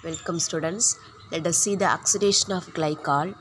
Welcome students. Let us see the oxidation of glycol.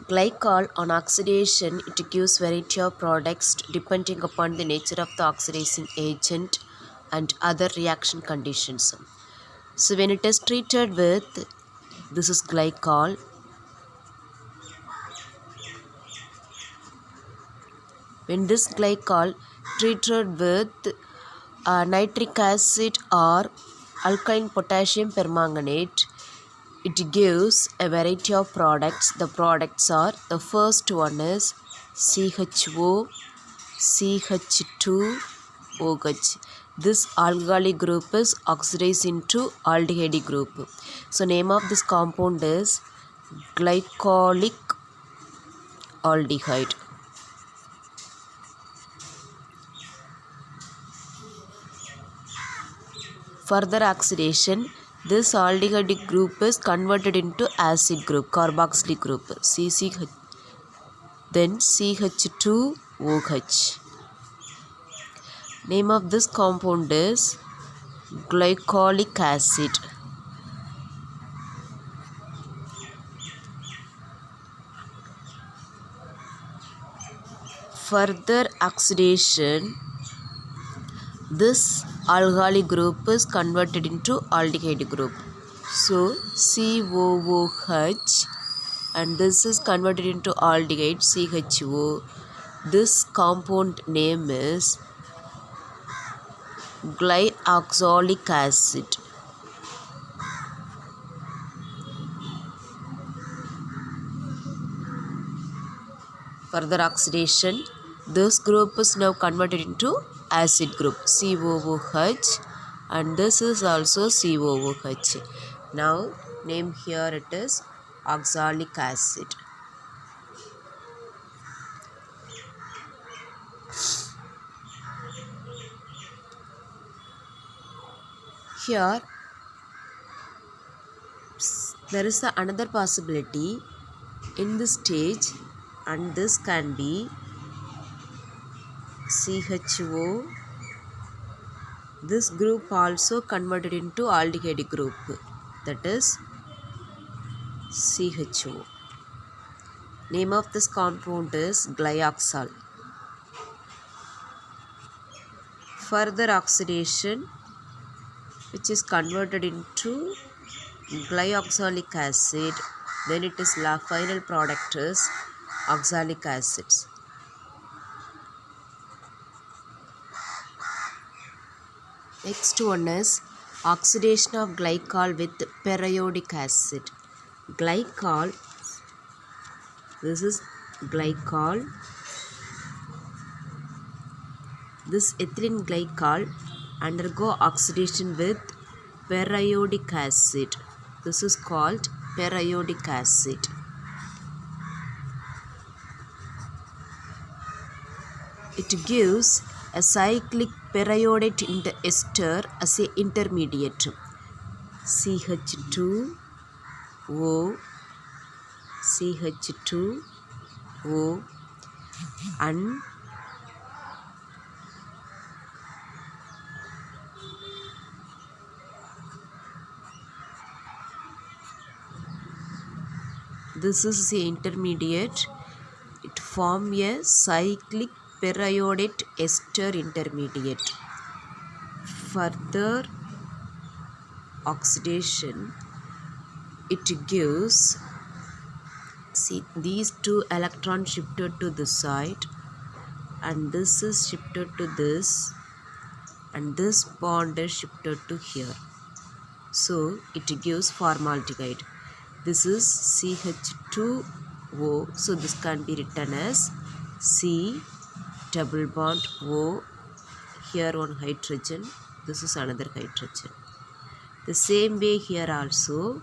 Glycol on oxidation it gives variety of products depending upon the nature of the oxidizing agent and other reaction conditions. So when it is treated with this is glycol. When this glycol treated with nitric acid or alkaline potassium permanganate, it gives a variety of products. The products are, the first one is CHO, CH2OH. This alkali group is oxidized into aldehyde group. So name of this compound is glycolic aldehyde. Further oxidation, this aldehyde group is converted into acid group, carboxylic group, CCH, then CH2OH. Name of this compound is glycolic acid. Further oxidation, this alkali group is converted into aldehyde group. So COOH and this is converted into aldehyde CHO. This compound name is glyoxylic acid. Further oxidation, this group is now converted into acid group COOH and this is also COOH. Now name here it is oxalic acid. Here there is another possibility in this stage, and this can be CHO. This group also converted into aldehyde group, that is CHO. Name of this compound is glyoxal. Further oxidation, which is converted into glyoxylic acid, then it is final product is oxalic acids. Next one is oxidation of glycol with periodic acid. Glycol, this is glycol. This ethylene glycol undergo oxidation with periodic acid. This is called periodic acid. It gives a cyclic periodic ester as an intermediate. CH2O, CH2O and this is the intermediate. It forms a cyclic periodic ester intermediate. Further oxidation, it gives, see, these two electrons shifted to this side and this is shifted to this and this bond is shifted to here. So it gives formaldehyde. This is CH2O, so this can be written as C double bond O, here one hydrogen, this is another hydrogen. The same way here also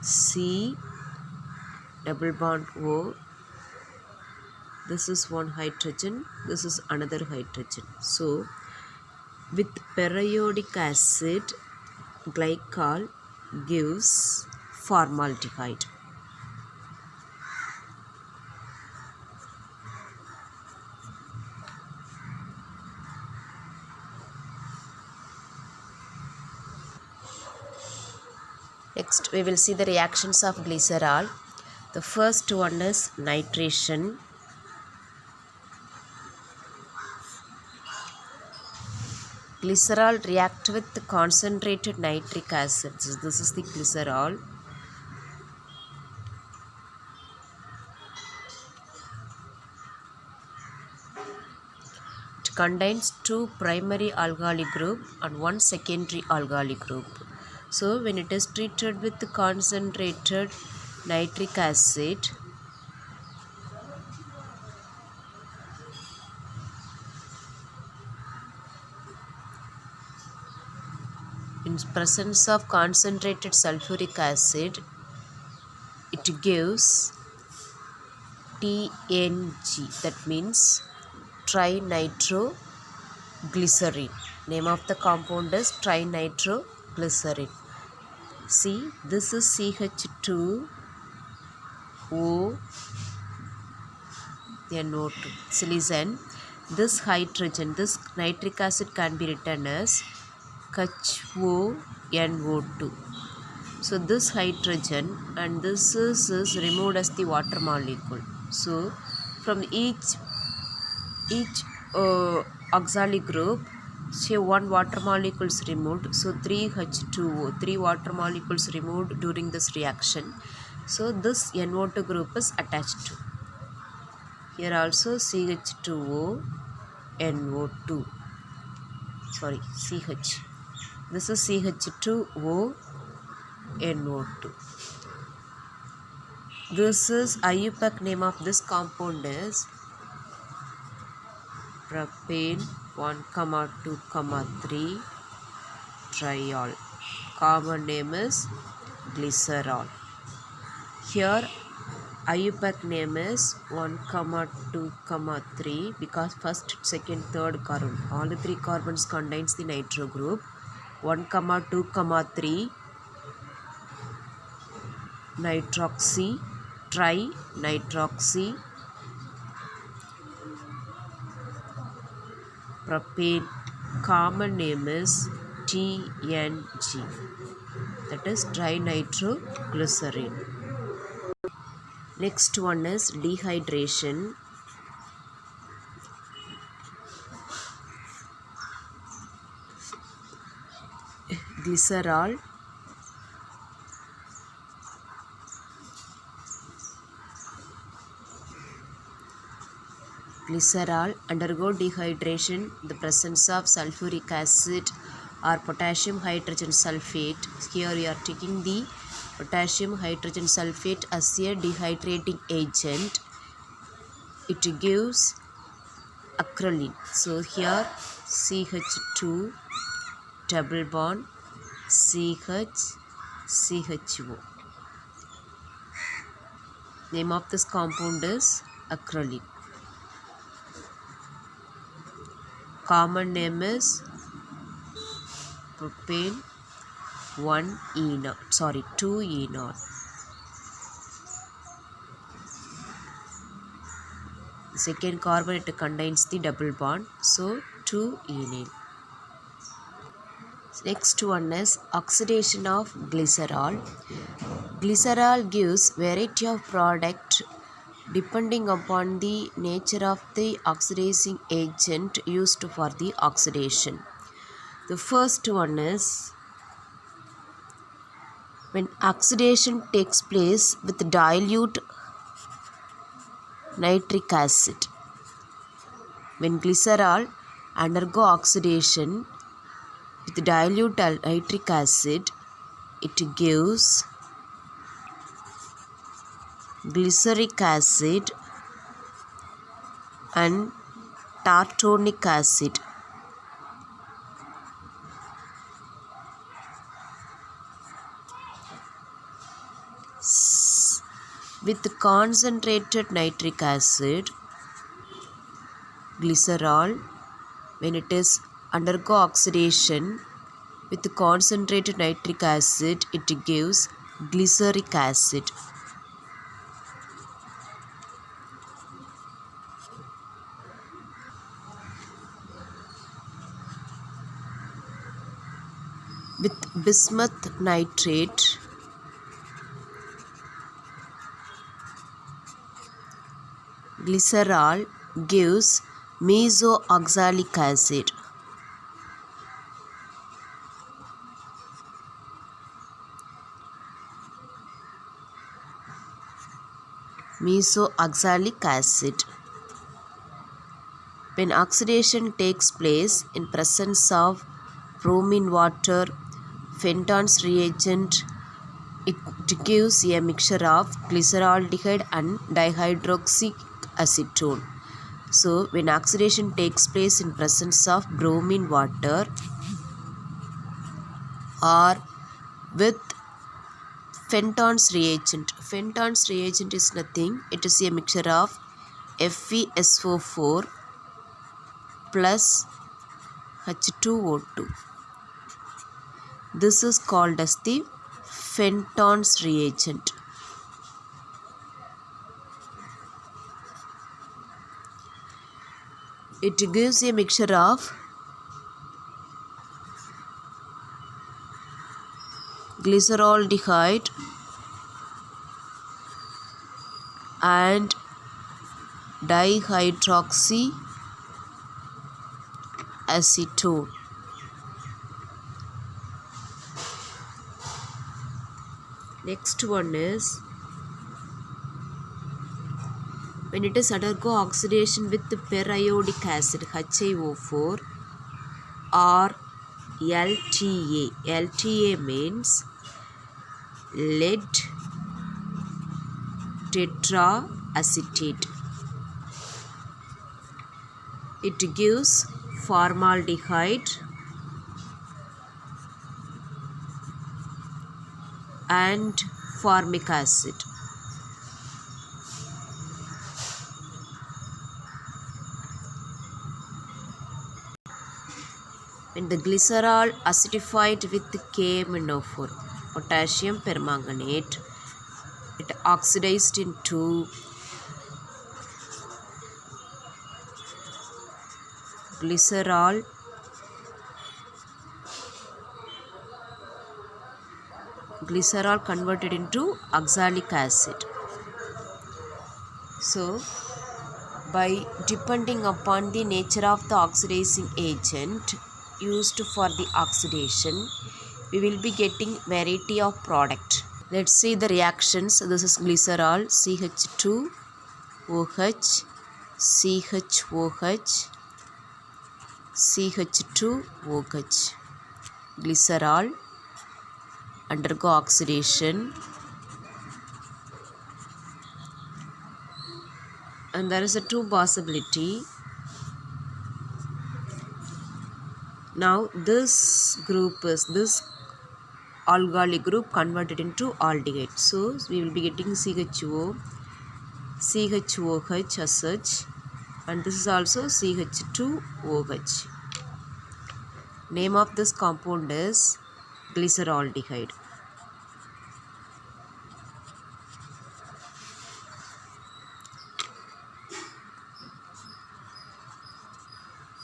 C double bond O, this is one hydrogen, this is another hydrogen. So with periodic acid, glycol gives formaldehyde. Next we will see the reactions of glycerol. The first one is nitration. Glycerol react with concentrated nitric acid. So this is the glycerol. It contains 2 primary alkali group and 1 secondary alkali group. So when it is treated with concentrated nitric acid, in presence of concentrated sulfuric acid, it gives TNG, that means trinitroglycerin. Name of the compound is trinitroglycerin. See, this is CH2O NO2, silicon. This hydrogen, this nitric acid can be written as HONO2. So this hydrogen and this is removed as the water molecule. So from each oxalic group, say 1 water molecule is removed. So 3H2O, 3 water molecules removed during this reaction. So this NO2 group is attached to. Here also CH2O NO2. Sorry, CH. This is CH2O NO2. This is IUPAC. Name of this compound is propane 1,2,3 triol. Common name is glycerol. Here IUPAC name is 1,2,3 because first, second, third carbon, all the 3 carbons contains the nitro group. 1,2,3 nitroxy, trinitroxy propane. Common name is TNG, that is trinitroglycerin. Next one is dehydration. Glycerol undergo dehydration in the presence of sulfuric acid or potassium hydrogen sulfate. Here we are taking the potassium hydrogen sulfate as a dehydrating agent. It gives acrolein. So here CH2 double bond CH, CHO. Name of this compound is acrolein. Common name is propane 2-enol. Second carbon, it contains the double bond, so 2-enol. Next one is oxidation of glycerol. Glycerol gives variety of product depending upon the nature of the oxidizing agent used for the oxidation. The first one is when oxidation takes place with dilute nitric acid. When glycerol undergo oxidation with dilute nitric acid, it gives glyceric acid and tartanic acid. With concentrated nitric acid, glycerol, when it is undergo oxidation with concentrated nitric acid, it gives glyceric acid. With bismuth nitrate, glycerol gives mesoxalic acid. Mesoxalic acid. When oxidation takes place in presence of bromine water, Fenton's reagent, it gives a mixture of glyceraldehyde and dihydroxyic acetone. So, when oxidation takes place in presence of bromine water or with Fenton's reagent. Fenton's reagent is nothing. It is a mixture of FeSO4 plus H2O2. This is called as the Fenton's reagent. It gives a mixture of glyceraldehyde and dihydroxy acetone. Next one is when it is undergo oxidation with periodic acid HiO4 or LTA. LTA means lead tetraacetate. It gives formaldehyde and formic acid. When the glycerol acidified with KMnO4, potassium permanganate, it oxidized into glycerol converted into oxalic acid. So, by depending upon the nature of the oxidizing agent used for the oxidation, we will be getting variety of product. Let's see the reactions. This is glycerol, CH2OH, CHOH, CH2OH. Glycerol undergo oxidation, and there is a two possibility. Now this group is this alkali group converted into aldehyde. So we will be getting CHO, CHOH as such, and this is also CH2OH. Name of this compound is glyceraldehyde.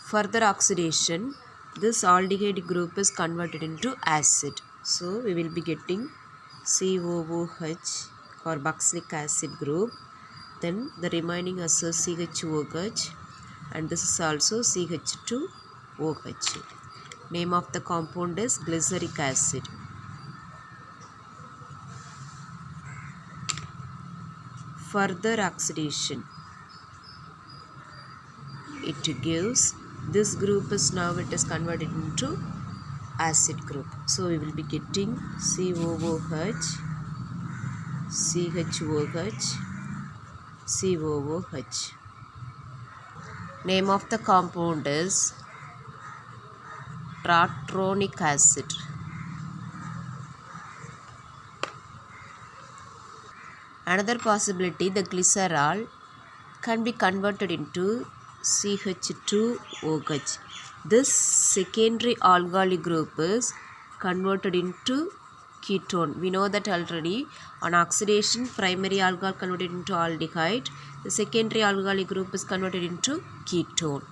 Further oxidation, this aldehyde group is converted into acid. So we will be getting COOH, carboxylic acid group. Then the remaining is CHOH, and this is also CH2OH. Name of the compound is glyceric acid. Further oxidation, it gives, this group is now it is converted into acid group. So we will be getting COOH, CHOH, COOH. Name of the compound is tartronic acid. Another possibility, the glycerol can be converted into CH2OH. This secondary alkali group is converted into ketone. We know that already. On oxidation, primary alcohol converted into aldehyde. The secondary alkali group is converted into ketone,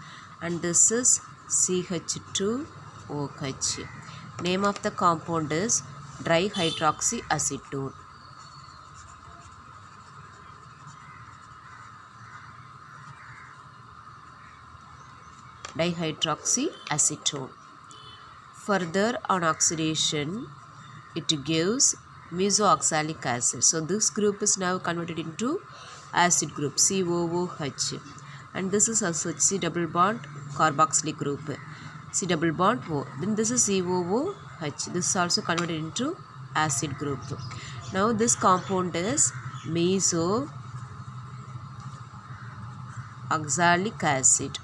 and this is CH2OH. Name of the compound is dihydroxyacetone. dihydroxyacetone. Further on oxidation, it gives mesoxalic acid. So this group is now converted into acid group COOH, and this is also C double bond carboxylic group C double bond O. Then this is COOH. This is also converted into acid group. Now this compound is mesoxalic acid,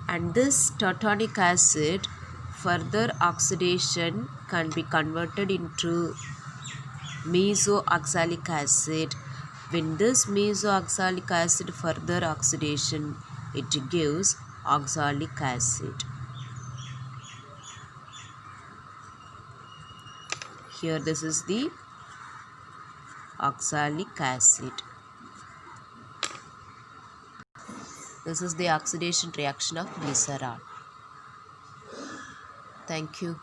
and this tartanic acid further oxidation can be converted into mesoxalic acid. When this mesoxalic acid further oxidation, it gives oxalic acid. Here this is the oxalic acid. This is the oxidation reaction of glycerol. Thank you.